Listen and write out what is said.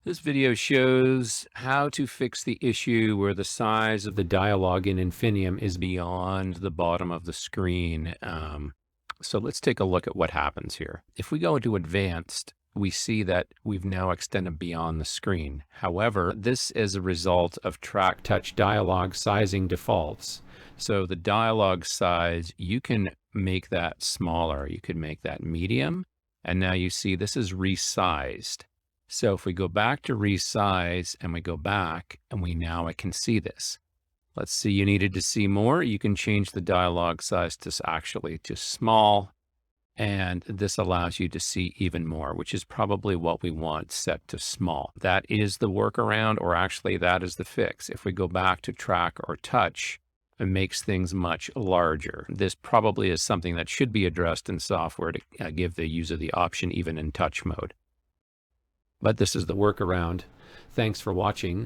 This video shows how to fix the issue where the size of the dialog in infiniium is beyond the bottom of the screen. So let's take a look at what happens here. If we go into advanced, we see that we've now extended beyond the screen. However, this is a result of track touch dialog sizing defaults. So the dialog size, you can make that smaller. You could make that medium. And now you see this is resized. So if we go back to resize and we go back and I can see this. Let's see, you needed to see more. You can change the dialog size to actually just small. And this allows you to see even more, which is probably what we want set to small. That is the workaround, or actually that is the fix. If we go back to track or touch, it makes things much larger. This probably is something that should be addressed in software to give the user the option even in touch mode. But this is the workaround. Thanks for watching.